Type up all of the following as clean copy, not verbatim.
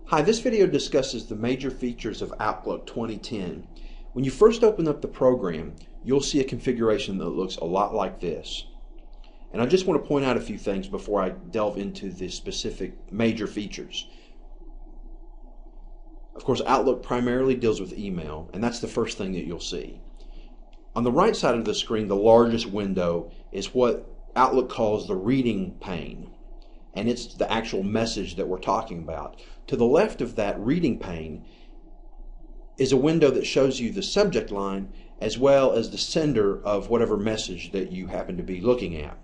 Hi, this video discusses the major features of Outlook 2010. When you first open up the program, you'll see a configuration that looks a lot like this. And I just want to point out a few things before I delve into the specific major features. Of course, Outlook primarily deals with email, and that's the first thing that you'll see. On the right side of the screen, the largest window is what Outlook calls the reading pane, and it's the actual message that we're talking about. To the left of that reading pane is a window that shows you the subject line as well as the sender of whatever message that you happen to be looking at.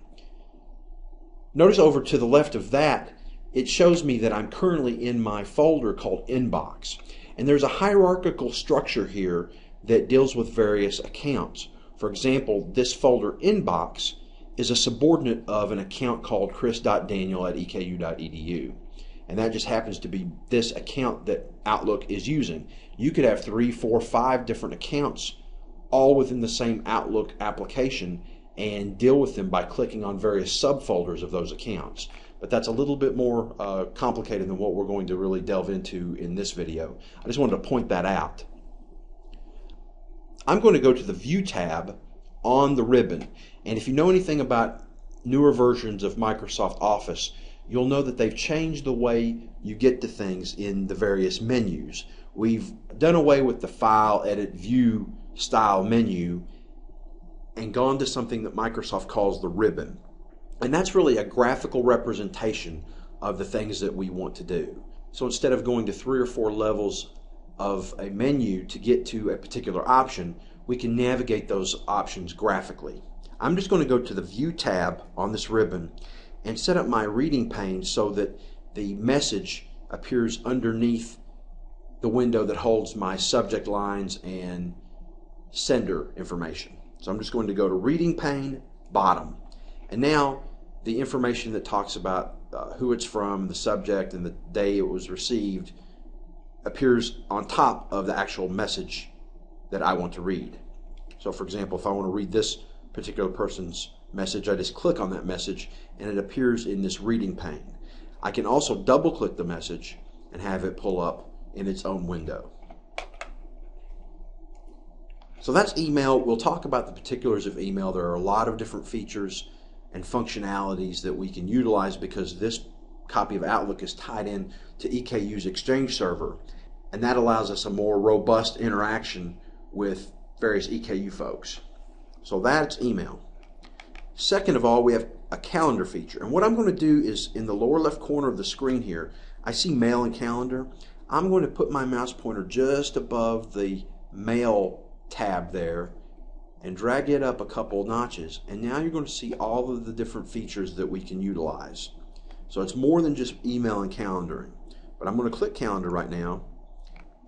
Notice over to the left of that, it shows me that I'm currently in my folder called Inbox. And there's a hierarchical structure here that deals with various accounts. For example, this folder Inbox is a subordinate of an account called chris.daniel@eku.edu. And that just happens to be this account that Outlook is using. You could have 3, 4, 5 different accounts all within the same Outlook application and deal with them by clicking on various subfolders of those accounts. But that's a little bit more complicated than what we're going to really delve into in this video. I just wanted to point that out. I'm going to go to the View tab on the ribbon. And if you know anything about newer versions of Microsoft Office, you'll know that they've changed the way you get to things in the various menus. We've done away with the File, Edit, View style menu and gone to something that Microsoft calls the ribbon. And that's really a graphical representation of the things that we want to do. So instead of going to 3 or 4 levels of a menu to get to a particular option, we can navigate those options graphically. I'm just going to go to the View tab on this ribbon and set up my reading pane so that the message appears underneath the window that holds my subject lines and sender information. So I'm just going to go to Reading Pane, Bottom. And now the information that talks about who it's from, the subject, and the day it was received appears on top of the actual message that I want to read. So for example, if I want to read this particular person's message, I just click on that message and it appears in this reading pane. I can also double click the message and have it pull up in its own window. So that's email. We'll talk about the particulars of email. There are a lot of different features and functionalities that we can utilize because this copy of Outlook is tied in to EKU's Exchange server, and that allows us a more robust interaction with various EKU folks. So that's email. Second of all, we have a calendar feature. And what I'm going to do is in the lower left corner of the screen here, I see Mail and Calendar. I'm going to put my mouse pointer just above the Mail tab there and drag it up a couple notches. And now you're going to see all of the different features that we can utilize. So it's more than just email and calendaring. But I'm going to click Calendar right now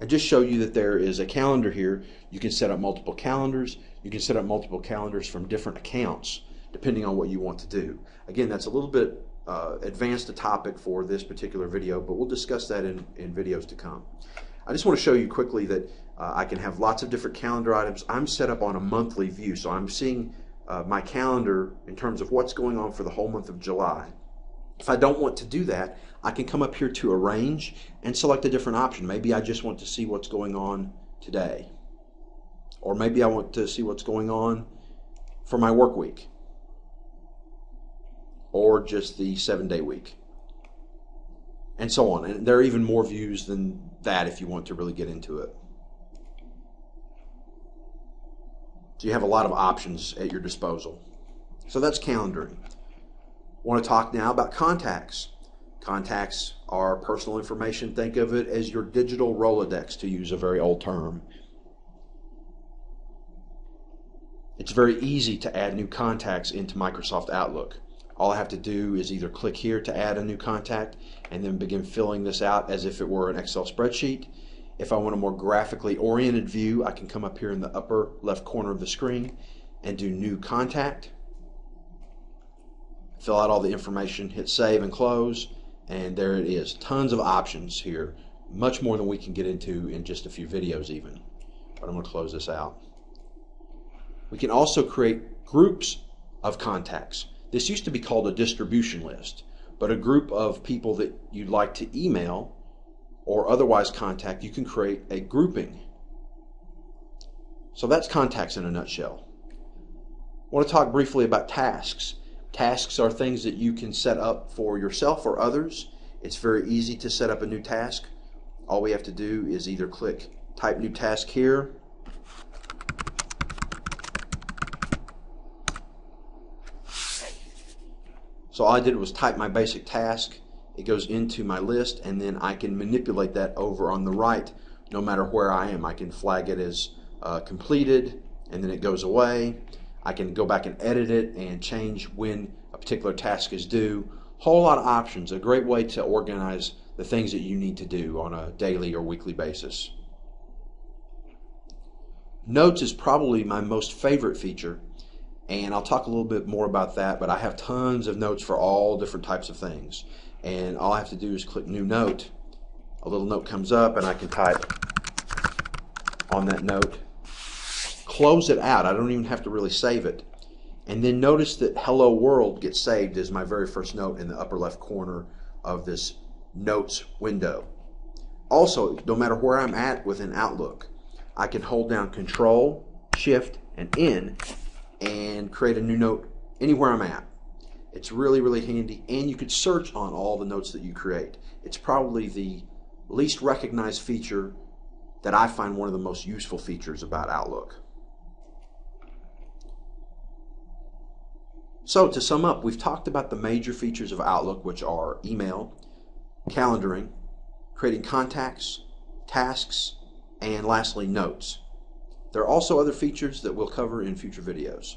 and just show you that there is a calendar here. You can set up multiple calendars. You can set up multiple calendars from different accounts depending on what you want to do. Again, that's a little bit advanced a topic for this particular video, but we'll discuss that in videos to come. I just want to show you quickly that I can have lots of different calendar items. I'm set up on a monthly view, so I'm seeing my calendar in terms of what's going on for the whole month of July. If I don't want to do that, I can come up here to Arrange and select a different option. Maybe I just want to see what's going on today. Or maybe I want to see what's going on for my work week. Or just the 7-day week. And so on. And there are even more views than that if you want to really get into it. So you have a lot of options at your disposal. So that's calendaring. I want to talk now about contacts. Contacts are personal information. Think of it as your digital Rolodex, to use a very old term. It's very easy to add new contacts into Microsoft Outlook. All I have to do is either click here to add a new contact and then begin filling this out as if it were an Excel spreadsheet. If I want a more graphically oriented view, I can come up here in the upper left corner of the screen and do New Contact. Fill out all the information, hit Save and Close, and there it is. Tons of options here, much more than we can get into in just a few videos even. But I'm going to close this out. We can also create groups of contacts. This used to be called a distribution list, but a group of people that you'd like to email or otherwise contact, you can create a grouping. So that's contacts in a nutshell. I want to talk briefly about tasks. Tasks are things that you can set up for yourself or others. It's very easy to set up a new task. All we have to do is either click Type New Task here, so all I did was type my basic task. It goes into my list, and then I can manipulate that over on the right no matter where I am. I can flag it as completed, and then it goes away. I can go back and edit it and change when a particular task is due. Whole lot of options, a great way to organize the things that you need to do on a daily or weekly basis. Notes is probably my most favorite feature, and I'll talk a little bit more about that, but I have tons of notes for all different types of things. And all I have to do is click New Note. A little note comes up, and I can type on that note. Close it out. I don't even have to really save it. And then notice that Hello World gets saved as my very first note in the upper left corner of this Notes window. Also, no matter where I'm at within Outlook, I can hold down Control, Shift, and N and create a new note anywhere I'm at. It's really, really handy, and you could search on all the notes that you create. It's probably the least recognized feature that I find one of the most useful features about Outlook. So to sum up, we've talked about the major features of Outlook, which are email, calendaring, creating contacts, tasks, and lastly, notes. There are also other features that we'll cover in future videos.